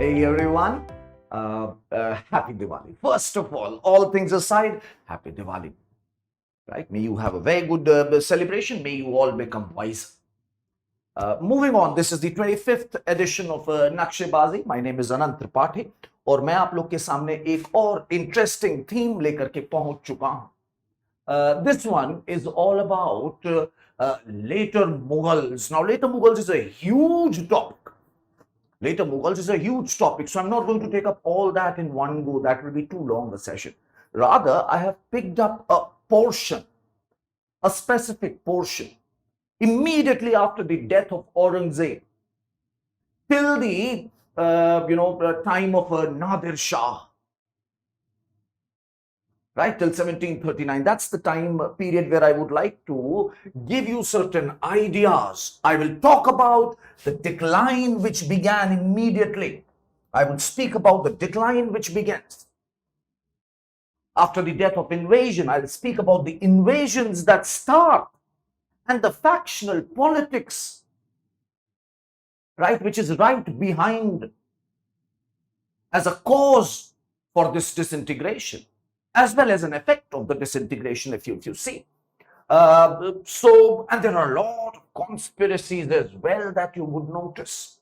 Hey everyone, happy Diwali. First of all things aside, happy Diwali. Right? May you have a very good celebration. May you all become wise. Moving on, this is the 25th edition of Nakshebaazi. My name is Anant Tripathi और मैं आप लोग के सामने एक और interesting theme लेकर के पहुंच चुका हूं. This one is all about later Mughals. Now, later Mughals is a huge topic. Later Mughals is a huge topic, so I'm not going to take up all that in one go. That will be too long a session. Rather, I have picked up a portion, a specific portion, immediately after the death of Aurangzeb, till the time of Nadir Shah, right, till 1739. That's the time period where I would like to give you certain ideas. I will talk about the decline which began immediately. I will speak about the decline which begins after the death of invasion. I will speak about the invasions that start and the factional politics, right, which is right behind as a cause for this disintegration, as well as an effect of the disintegration, if you see. And there are a lot of conspiracies as well that you would notice.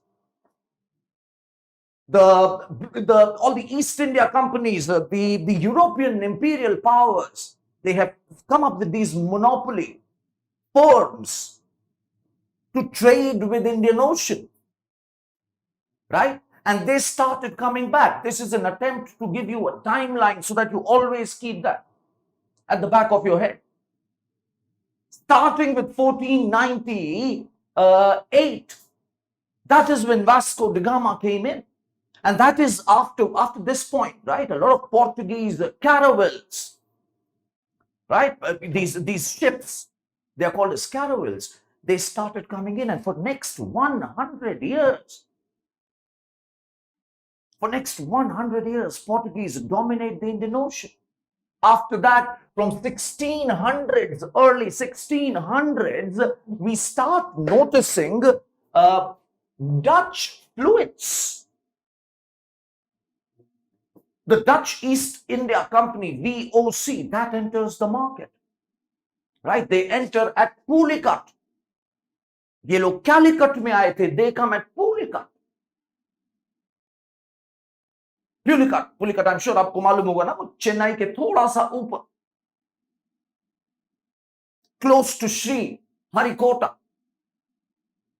All the East India companies, the European imperial powers, they have come up with these monopoly firms to trade with Indian Ocean, right? And they started coming back. This is an attempt to give you a timeline so that you always keep that at the back of your head. Starting with 1498, that is when Vasco De Gama came in. And that is after this point, right? A lot of Portuguese caravels, right? These ships, they are called as caravels. They started coming in, and for next 100 years, Portuguese dominate the Indian Ocean. After that, from 1600s, early 1600s, we start noticing Dutch fluids. The Dutch East India Company, VOC, that enters the market, right? They enter at Pulicat. ये लोग Calicut में आए थे, they come at Pulicat. Pulicat, I'm sure आपको मालूम होगा ना, वो चेन्नई के थोड़ा सा ऊपर, close to Sri Harikota,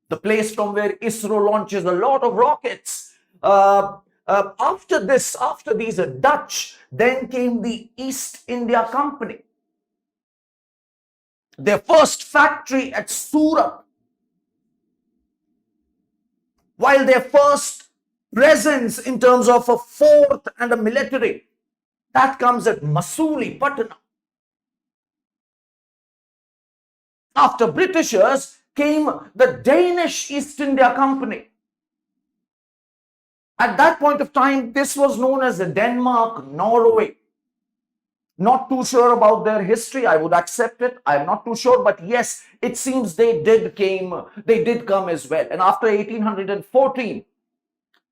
the place from where ISRO launches a lot of rockets. After these Dutch, then came the East India Company. Their first factory at Surat, while their first presence in terms of a fort and a military, that comes at Masuli, Patna. After Britishers came the Danish East India Company. At that point of time, this was known as Denmark, Norway. Not too sure about their history. I would accept it. I'm not too sure, but yes, it seems they did come as well. And after 1814,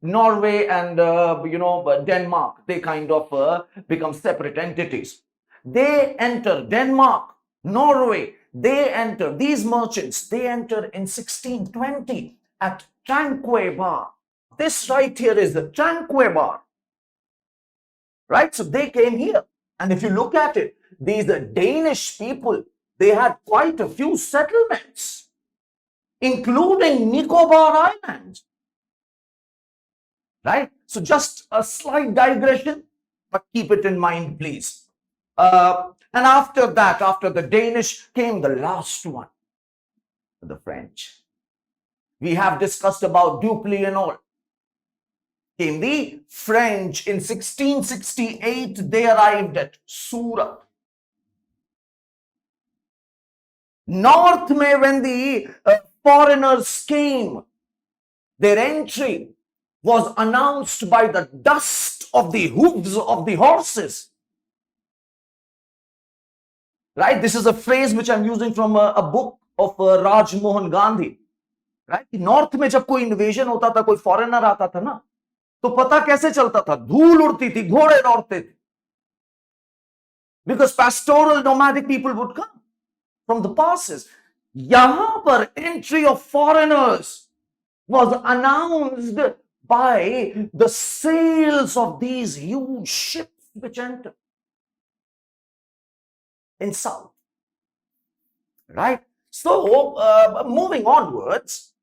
Norway and Denmark, they kind of become separate entities. They enter Denmark, Norway. These merchants, they enter in 1620 at Tranquebar. This right here is the Tranquebar, right? So they came here. And if you look at it, these Danish people, they had quite a few settlements, including Nicobar Islands, right? So just a slight digression, but keep it in mind, please. And after that, after the Danish, came the last one, the French. We have discussed about Duplessis and all. Came the French. In 1668, they arrived at Surat. North में, when the foreigners came, their entry was announced by the dust of the hooves of the horses. Right? This is a phrase which I'm using from a book of Raj Mohan Gandhi. Right? North में जब कोई invasion होता था, कोई foreigner आता था ना, तो पता कैसे चलता था? धूल उड़ती थी, घोड़े दौड़ते थे. Because pastoral nomadic people would come from the passes. यहां पर entry of foreigners was announced by the sails of these huge ships which entered in south. Right? So, moving onwards,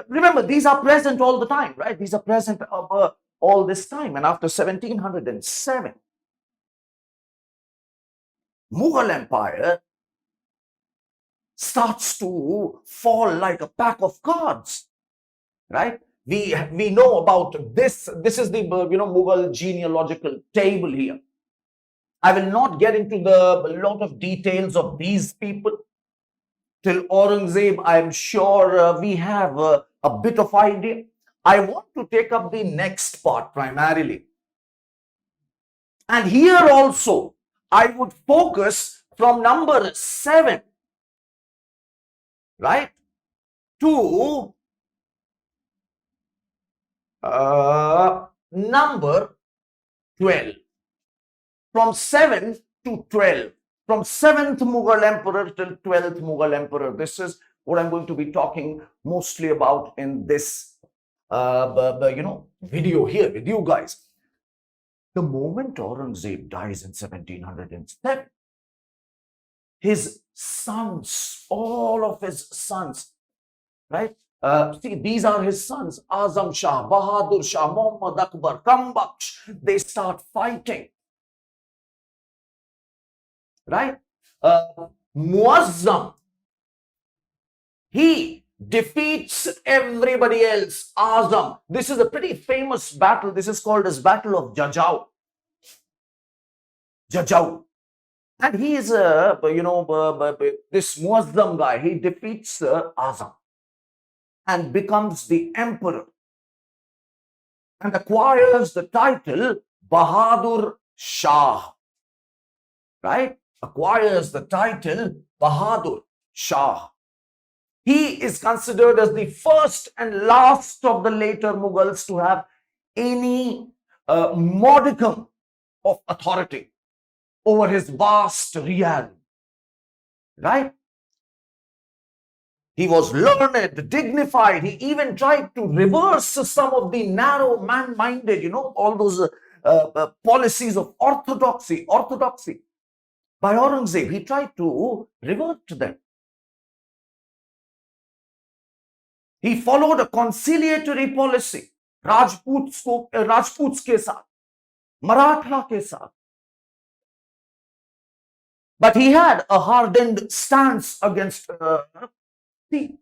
remember, these are present all the time, right? These are present all this time. And after 1707, Mughal Empire starts to fall like a pack of cards, right? We know about this. This is the Mughal genealogical table here. I will not get into the lot of details of these people. Till Aurangzeb, I am sure we have a bit of idea. I want to take up the next part primarily. And here also, I would focus from number 7, right, to number 12. From 7 to 12. From 7th Mughal Emperor till 12th Mughal Emperor. This is what I'm going to be talking mostly about in this video here with you guys. The moment Aurangzeb dies in 1707, his sons, all of his sons, right? See, these are his sons: Azam Shah, Bahadur Shah, Muhammad Akbar, Kambaksh. They start fighting. Right? Muazzam, he defeats everybody else. Azam. This is a pretty famous battle. This is called as Battle of Jajau. Jajau. And he is this Muazzam guy. He defeats Azam and becomes the emperor and acquires the title Bahadur Shah. Right? Acquires the title Bahadur Shah. He is considered as the first and last of the later Mughals to have any modicum of authority over his vast realm. Right? He was learned, dignified. He even tried to reverse some of the narrow, man-minded, all those policies of orthodoxy. By Aurangzeb, he tried to revert to them. He followed a conciliatory policy. Rajputs ke saath, Maratha ke saath. But he had a hardened stance against Sikh.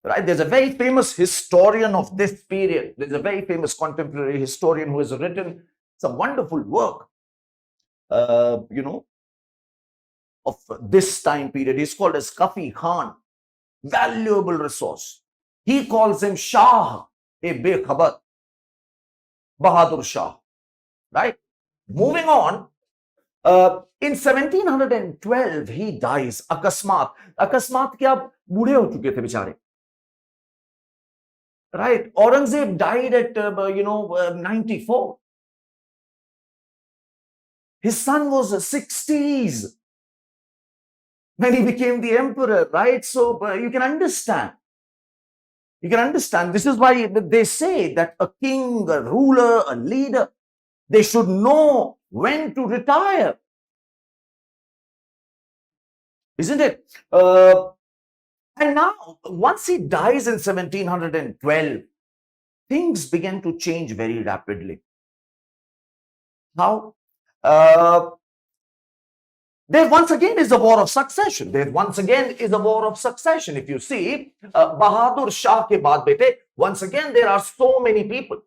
Right? There's a very famous historian of this period. There's a very famous contemporary historian who has written some wonderful work. Of this time period. He's called as Qilch Khan. Valuable resource. He calls him Shah e Bekhabar. Bahadur Shah. Right? Moving on, in 1712, he dies. Akasmat. Akasmat kya बूढ़े हो चुके थे बेचारे. Right? Aurangzeb died at 94. His son was 60s when he became the emperor, right? So you can understand. You can understand. This is why they say that a king, a ruler, a leader, they should know when to retire. Isn't it? And now, once he dies in 1712, things began to change very rapidly. How? There once again is a war of succession. There once again is a war of succession. If you see, Bahadur Shah ke baad bete, once again there are so many people.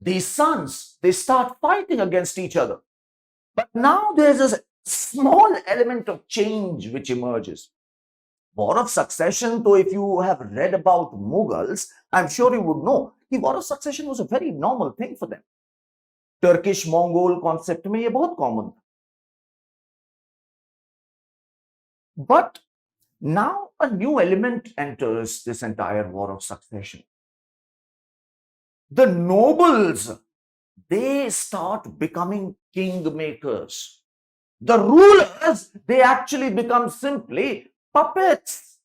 These sons, they start fighting against each other. But now there's a small element of change which emerges. War of succession, though if you have read about Mughals, I'm sure you would know, the war of succession was a very normal thing for them. Turkish Mongol concept mein ye bahut common. But Now a new element enters this entire war of succession. The nobles, they start becoming kingmakers. The rulers, they actually become simply puppets.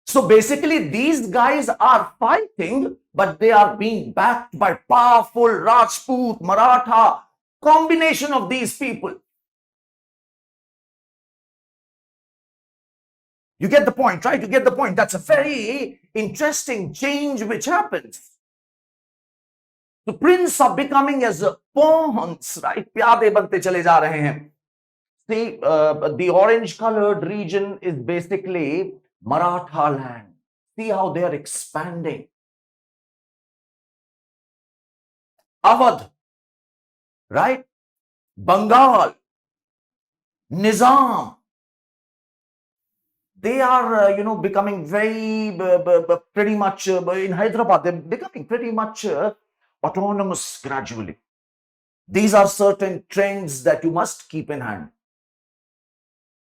So basically, these guys are fighting, but they are being backed by powerful Rajput, Maratha, combination of these people. You get the point, right? You get the point. That's a very interesting change which happens. The prince are becoming as pawns, right? प्यादे बनते चले जा रहे हैं. See, the orange-colored region is basically Maratha land. See how they are expanding. Awadh, right? Bengal, Nizam. They are, becoming very, pretty much in Hyderabad. They're becoming pretty much autonomous gradually. These are certain trends that you must keep in hand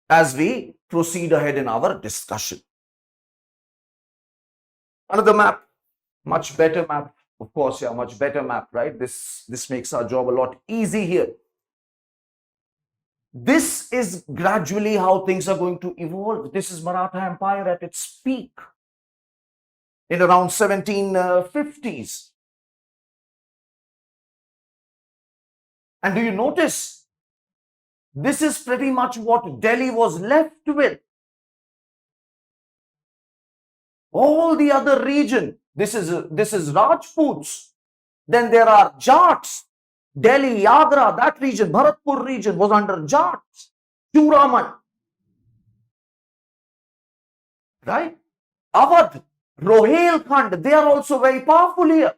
as we proceed ahead in our discussion. Another map, much better map, of course, yeah, much better map, right? This makes our job a lot easy here. This is gradually how things are going to evolve. This is Maratha Empire at its peak in around 1750s. And do you notice? This is pretty much what Delhi was left with. All the other region, this is Rajputs. Then there are Jats. Delhi, Agra, that region, Bharatpur region was under Jats. Churaman. Right? Awadh, Rohilkhand, they are also very powerful here.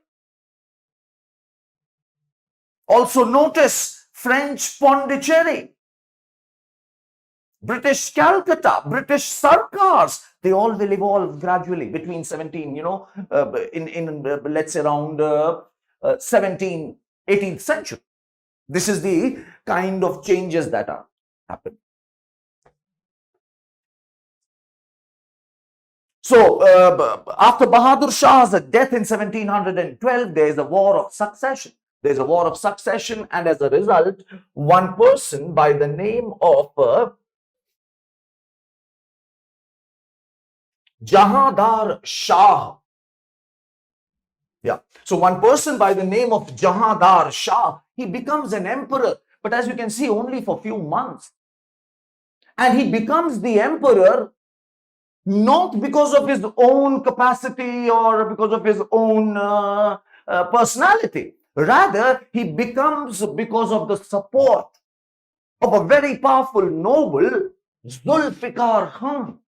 Also notice French Pondicherry, British Calcutta, British Sarkars, they all will evolve gradually between 17, let's say around 18th century. This is the kind of changes that are happening. So, after Bahadur Shah's death in 1712, there is a war of succession. There's a war of succession, and as a result, one person by the name of Jahandar Shah. Yeah. So one person by the name of Jahandar Shah, he becomes an emperor, but as you can see, only for a few months. And he becomes the emperor not because of his own capacity or because of his own personality. Rather, he becomes because of the support of a very powerful noble, Zulfiqar Khan,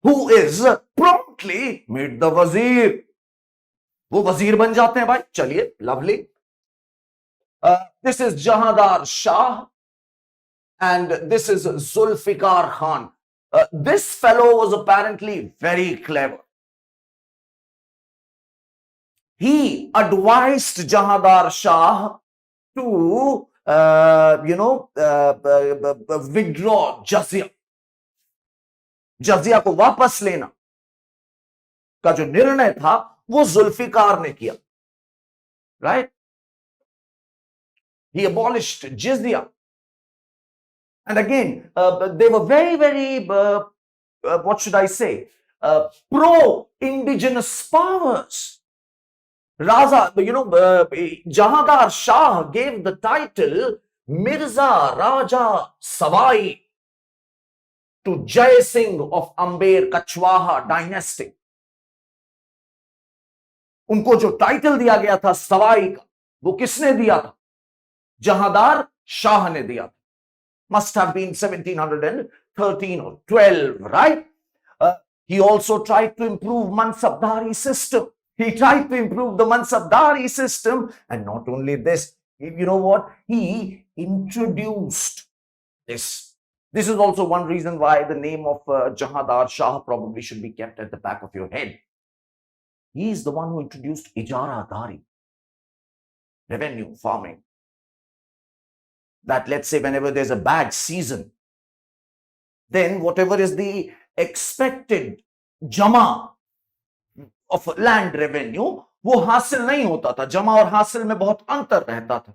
who is promptly made the wazir. वो वजीर बन जाते हैं भाई. चलिए, lovely. This is Jahandar Shah and this is Zulfiqar Khan. This fellow was apparently very clever. He advised Jahandar Shah to, withdraw jizya. जजिया को वापस लेना का जो निर्णय था वो जुल्फिकार ने किया. Right? He abolished jizya. And again, they were very, very, what should I say, pro-indigenous powers. Raza, Jahandar Shah gave the title Mirza Raja Savai to Jai Singh of Amber Kachwaha dynasty. उनको जो title दिया गया था सवाई का, वो किसने दिया था? जहांदार शाह ने दिया था. Must have been 1713 or 12, right? He also tried to improve Mansabdari system. He tried to improve the Mansabdari system, and not only this, you know what? He introduced this. This is also one reason why the name of Jahandar Shah probably should be kept at the back of your head. He is the one who introduced Ijara Dari, revenue farming. that, let's say, whenever there's a bad season, then whatever is the expected jama of land revenue, वो हासिल नहीं होता था. जमा और हासिल में बहुत अंतर रहता था.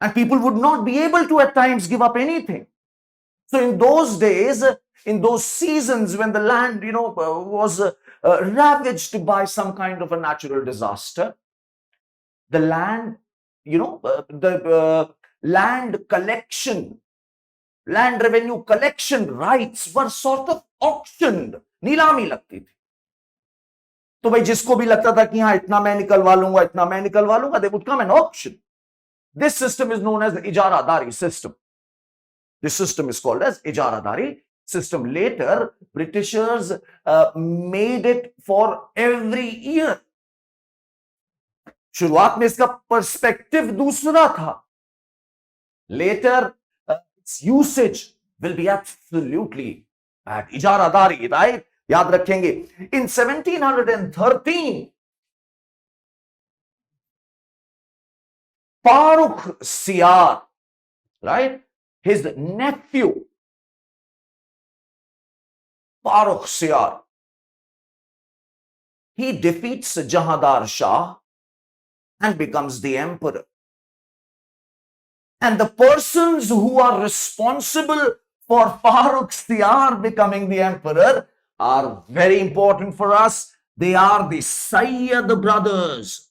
And people would not be able to at times give up anything. So in those days, in those seasons when the land, was ravaged by some kind of a natural disaster, the land, the land collection, land revenue collection rights were sort of auctioned. नीलामी लगती थी. तो भाई जिसको भी लगता था कि हाँ इतना मैं निकलवा लूंगा, इतना मैं निकलवा लूंगा, they would come and auction. This system is known as the ijaradari system. This system is called as ijaradari system. Later, Britishers made it for every year. शुरुआत में इसका पर्सपेक्टिव दूसरा था. Later, its usage will be absolutely at ijaradari, right? याद रखेंगे. In 1713, Farrukhsiyar, right? His nephew, Farrukhsiyar, he defeats Nadir Shah and becomes the emperor. And the persons who are responsible for Farrukhsiyar becoming the emperor are very important for us. They are the Sayyid Brothers.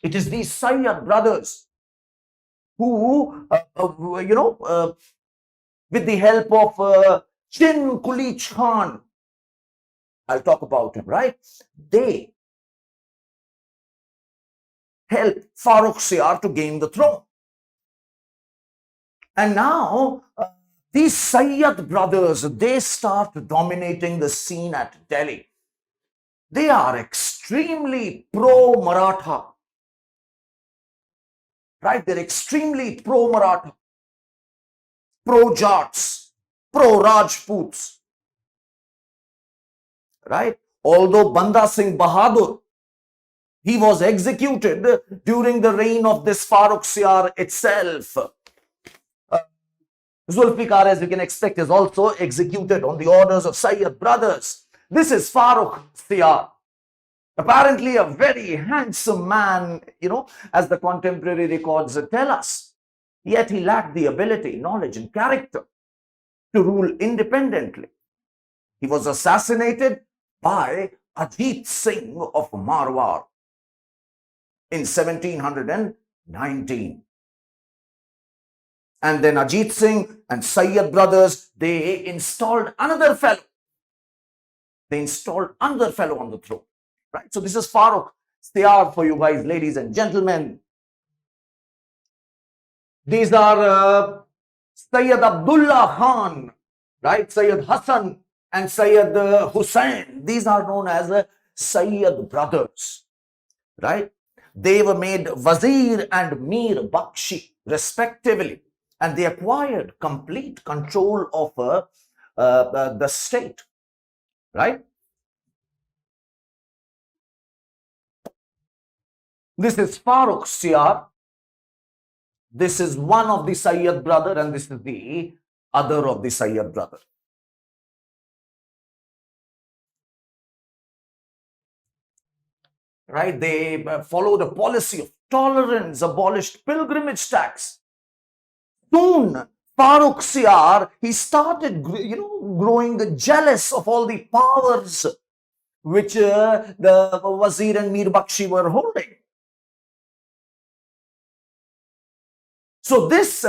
It is these Sayyid Brothers who, with the help of Qilch Khan, I'll talk about him, right? They helped Farrukhsiyar to gain the throne. And now, these Sayyid brothers, they start dominating the scene at Delhi. They are extremely pro-Maratha. Right? They're extremely pro-Maratha, pro-Jats, pro-Rajputs. Right? Although Banda Singh Bahadur, he was executed during the reign of this Farrukhsiyar itself. Zulfiqar, as you can expect, is also executed on the orders of Saiyyid Brothers. This is Farrukhsiyar. Apparently a very handsome man, as the contemporary records tell us. Yet he lacked the ability, knowledge and character to rule independently. He was assassinated by Ajit Singh of Marwar in 1719. And then Ajit Singh and Saiyyid Brothers, they installed another fellow. They installed another fellow on the throne. Right? So this is Farrukhsiyar for you guys, ladies and gentlemen. These are Sayyid Abdullah Khan, right? Sayyid Hassan and Sayyid Hussain. These are known as Sayyid Brothers, right? They were made Wazir and Mir Bakshi, respectively. And they acquired complete control of the state, right? This is Farrukhsiyar. This is one of the Sayyid brother and this is the other of the Sayyid brother. Right? They followed a policy of tolerance, abolished pilgrimage tax. Soon, Farrukhsiyar, he started, growing jealous of all the powers which the Wazir and Mir Bakshi were holding. So this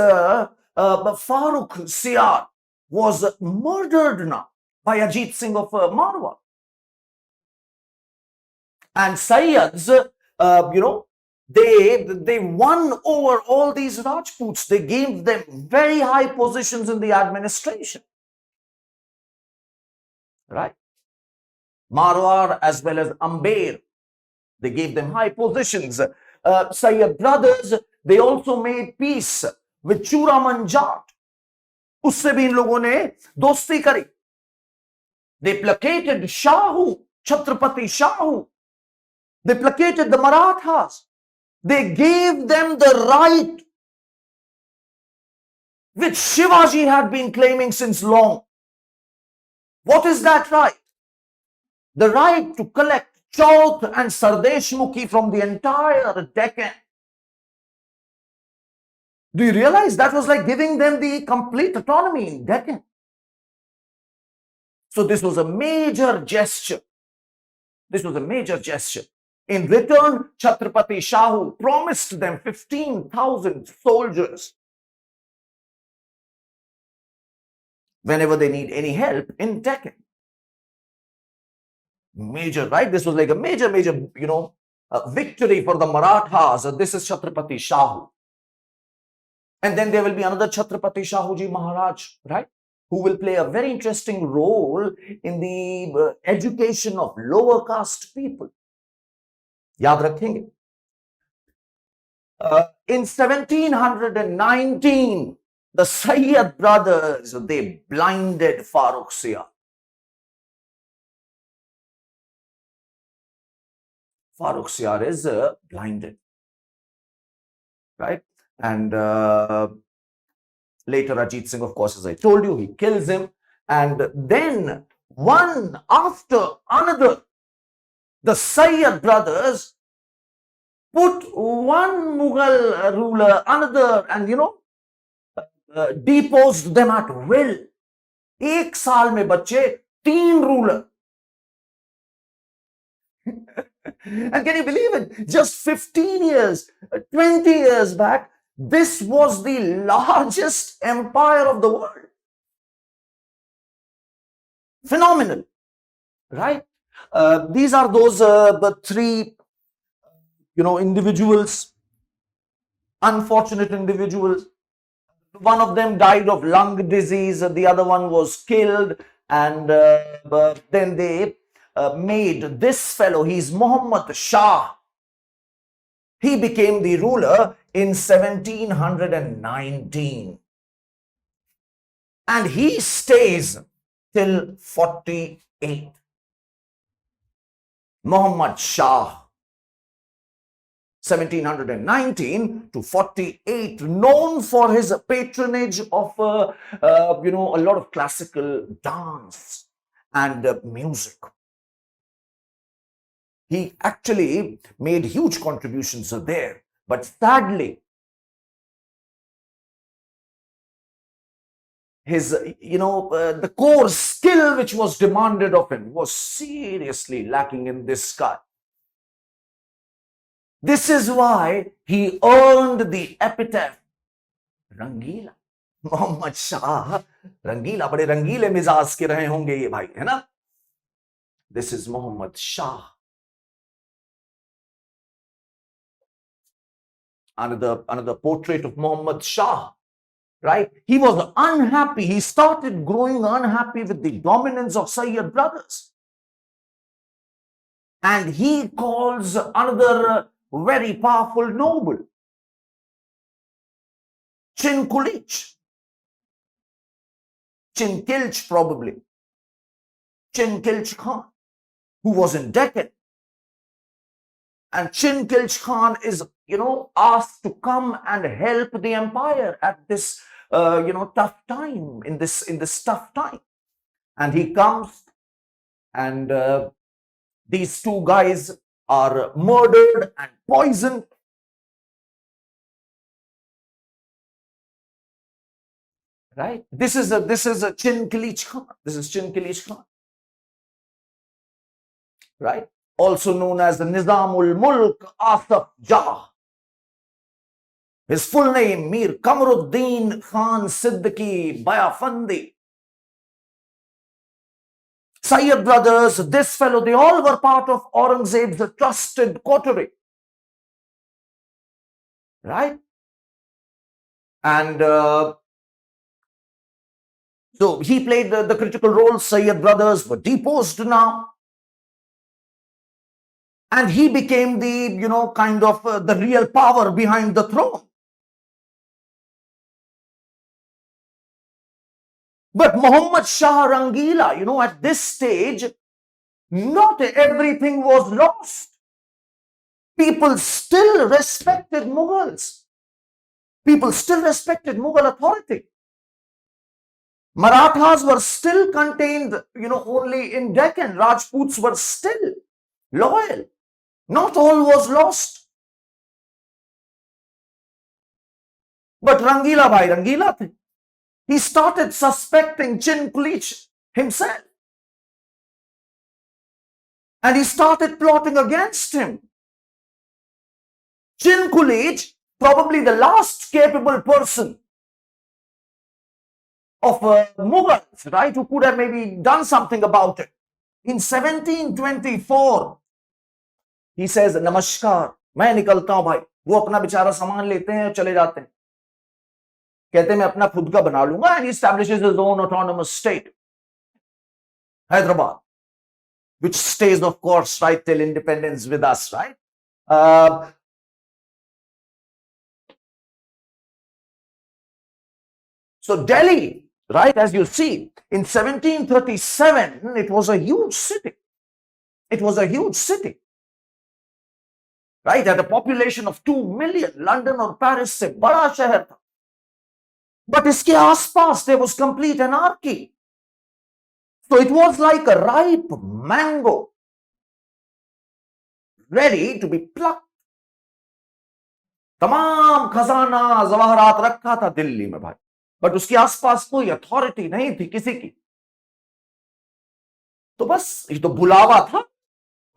Farrukhsiyar was murdered now by Ajit Singh of Marwar. And Sayyids, they won over all these Rajputs. They gave them very high positions in the administration. Right? Marwar as well as Amber, they gave them high positions. Sayyid Brothers, they also made peace with Churaman Jat. उससे भी इन लोगों ने दोस्ती करी. They placated Shahu, Chhatrapati Shahu. They placated the Marathas. They gave them the right which Shivaji had been claiming since long. What is that right? The right to collect Chauth and Sardeshmukhi from the entire Deccan. Do you realize that was like giving them the complete autonomy in Deccan? So this was a major gesture. This was a major gesture. In return, Chhatrapati Shahu promised them 15,000 soldiers whenever they need any help in Deccan. Major, right? This was like a major, victory for the Marathas. This is Chhatrapati Shahu. And then there will be another Chhatrapati Shahuji Maharaj, right? Who will play a very interesting role in the education of lower caste people. Yaad rakhenge. In 1719, the Saiyyid Brothers, they blinded Farrukhsiyar. Farrukhsiyar is blinded, right? And later Ajit Singh, of course, as I told you, he kills him. And then one after another, the Saiyyid Brothers put one Mughal ruler, another, and deposed them at will. एक साल में बच्चे 3 ruler. And can you believe it? Just 15 years, 20 years back, this was the largest empire of the world. Phenomenal, right? These are those the 3, individuals, unfortunate individuals. One of them died of lung disease, the other one was killed, and then they made this fellow, he's Mohammed Shah. He became the ruler in 1719. And he stays till 48. Muhammad Shah. 1719 to 48, known for his patronage of a lot of classical dance and music. He actually made huge contributions there, but sadly, his the core skill which was demanded of him was seriously lacking in this guy. This is why he earned the epithet Rangila. Muhammad Shah, Rangila, बड़े रंगीले मिजाज के रहे होंगे ये भाई, है ना? This is Muhammad Shah. Another portrait of Muhammad Shah, right? He was unhappy. He started growing unhappy with the dominance of Saiyyid Brothers. And he calls another very powerful noble, Qilch probably, Qilch Khan, who was in Deccan. And Qilch Khan is, asked to come and help the empire at this, tough time, in this tough time. And he comes, and these 2 guys are murdered and poisoned. Right? This is a Qilch Khan. This is Qilch Khan. Right? Also known as the Nizam-ul-Mulk Asaf Jah. His full name, Mir Kamaruddin Khan Siddiqui Bayafandi. Saiyyid Brothers, this fellow, they all were part of Aurangzeb's trusted coterie. Right? And so he played the critical role. Saiyyid Brothers were deposed now. And he became the, the real power behind the throne. But Muhammad Shah Rangila, at this stage, not everything was lost. People still respected Mughals. People still respected Mughal authority. Marathas were still contained, only in Deccan. Rajputs were still loyal. Not all was lost. But Rangila bhai Rangila the. He started suspecting Qilch himself. And he started plotting against him. Qilch, probably the last capable person of Mughals, right, who could have maybe done something about it. In 1724, he says, Namaskar, मैं निकलता हूं भाई. वो अपना बेचारा सामान लेते हैं और चले जाते हैं. कहते हैं मैं अपना खुद का बना लूंगा. And he establishes his own autonomous state, Hyderabad, which stays, of course, right till independence with us, right? So Delhi, right, as you see, in 1737, it was a huge city. It was a huge city. Right, at a population of 2 million. London or Paris se bada shahar tha. But iske aaspaas, there was complete anarchy. So it was like a ripe mango, ready to be plucked. तमाम खजाना जवाहरात रखा था दिल्ली में भाई, but उसके आसपास कोई अथॉरिटी नहीं थी किसी की. तो बस ये तो बुलावा था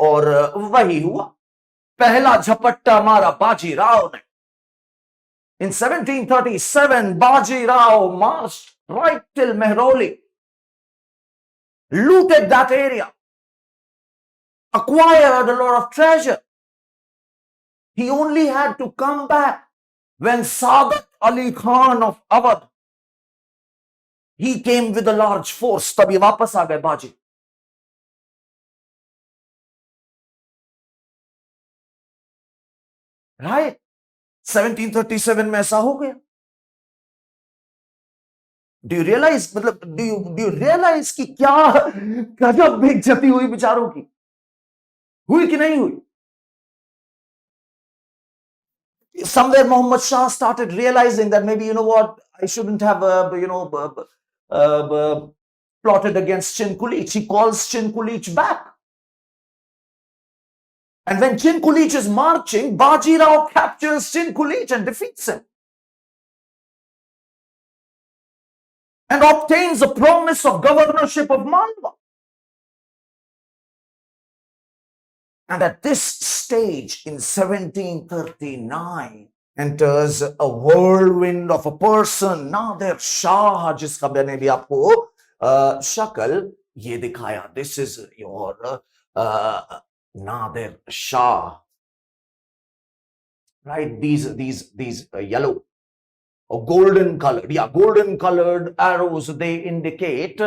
और वही हुआ. पहला झपट्टा मारा बाजी राव ने. In 1737, Baji Rao marched right till Mehrauli, looted that area, acquired a lot of treasure. He only had to come back when Saadat Ali Khan of Awadh, he came with a large force. तभी वापस आ गए बाजी. Right? 1737 में ऐसा हो गया. Do you realize, मतलब do you realize कि क्या गजब बेइज्जती हुई बेचारों की? हुई कि नहीं हुई? Somewhere Mohammed Shah started realizing that maybe, I shouldn't have, plotted against Qilch. He calls Qilch back. And when Qilch is marching, Baji Rao captures Qilch and defeats him. And obtains a promise of governorship of Malwa. And at this stage, in 1739, enters a whirlwind of a person, Nadir Shah, जिसका मैंने भी आपको शक्ल ये दिखाया. This is your Nadir Shah, right? These yellow or golden colored, golden colored arrows, they indicate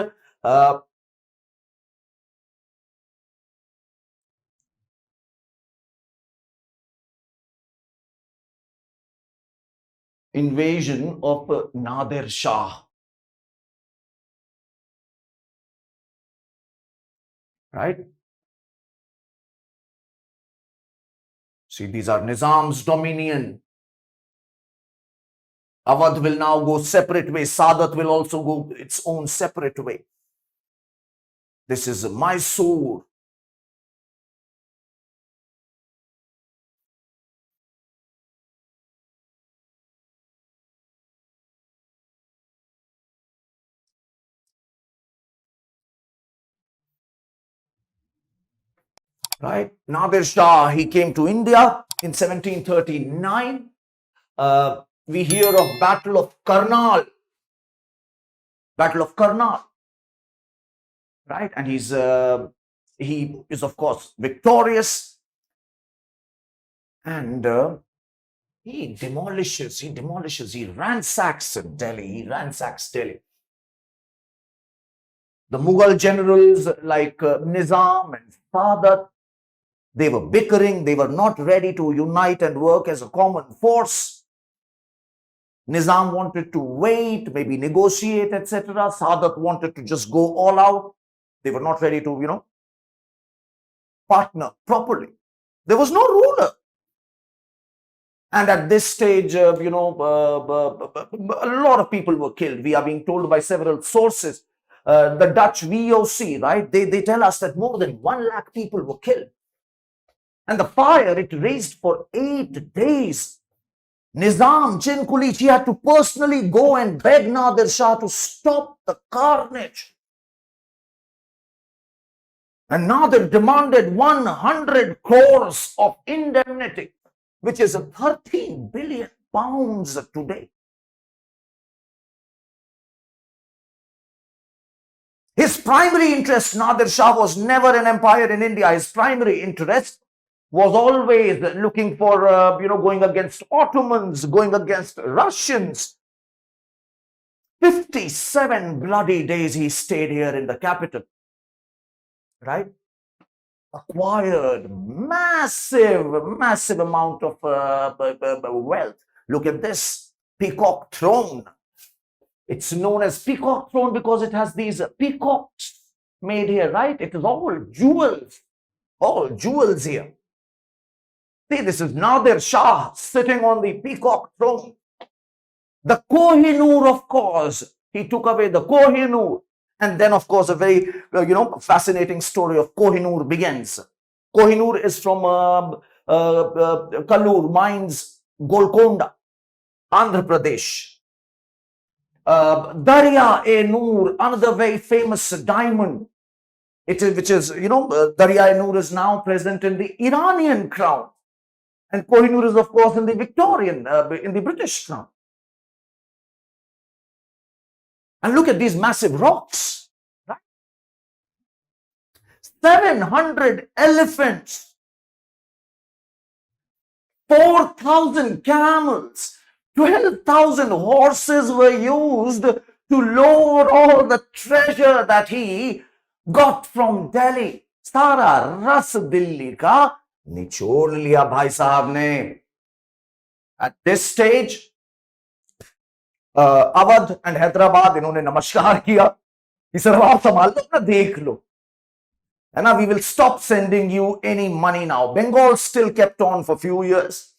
invasion of Nadir Shah, right? See, these are Nizam's dominion. Awadh will now go separate way. Saadat will also go its own separate way. This is Mysore. Right? Nadir Shah, he came to India in 1739. We hear of Battle of Karnal. Battle of Karnal. Right? And he is of course victorious. And he ransacks Delhi. The Mughal generals like Nizam and Saadat, they were bickering. They were not ready to unite and work as a common force. Nizam wanted to wait, maybe negotiate, etc. Saadat wanted to just go all out. They were not ready to, partner properly. There was no ruler. And at this stage, a lot of people were killed. We are being told by several sources. The Dutch VOC, right? They tell us that more than 1 lakh people were killed. And the fire, it raged for 8 days. Nizam, Chin Qilch, he had to personally go and beg Nadir Shah to stop the carnage. And Nadir demanded 100 crores of indemnity, which is 13 billion pounds today. His primary interest, Nadir Shah, was never an empire in India. His primary interest was always looking for, going against Ottomans, going against Russians. 57 bloody days he stayed here in the capital, right? Acquired massive amount of wealth. Look at this, Peacock Throne. It's known as Peacock Throne because it has these peacocks made here, right? It is all jewels here. See, this is Nadir Shah sitting on the Peacock Throne. The Kohinoor, of course, he took away the Kohinoor. And then, of course, a very, fascinating story of Kohinoor begins. Kohinoor is from Kallur mines, Golconda, Andhra Pradesh. Darya-e-Noor, another very famous diamond, which is, Darya-e-Noor is now present in the Iranian crown. And Kohinoor is, of course, in the Victorian, in the British crown. And look at these massive rocks, right? 700 elephants, 4,000 camels, 12,000 horses were used to load all the treasure that he got from Delhi. Sara ras Dilli ka nichod liya bhai sahab ne. At this stage, Awadh and Hyderabad, इन्होंने नमस्कार किया कि sir आप संभाल लो ना, देख लो, है ना, we will stop sending you any money now. Bengal still kept on for a few years,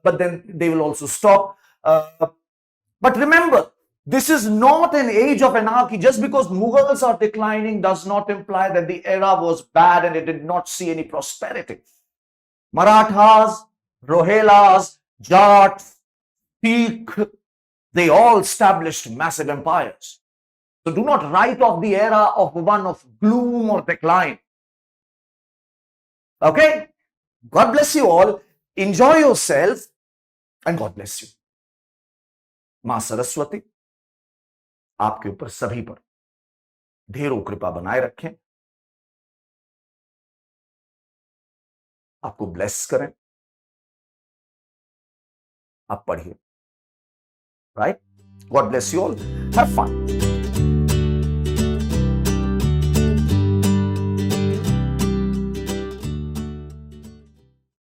but then they will also stop. But remember, this is not an age of anarchy. Just because Mughals are declining does not imply that the era was bad and it did not see any prosperity. Marathas, Rohilas, Jats, Sikh, they all established massive empires. So do not write off the era of one of gloom or decline. Okay? God bless you all. Enjoy yourself and God bless you. मां सरस्वती आपके ऊपर सभी पर ढेरों कृपा बनाए रखें, आपको ब्लेस करें. आप पढ़िए, right? God bless you all. Have fun.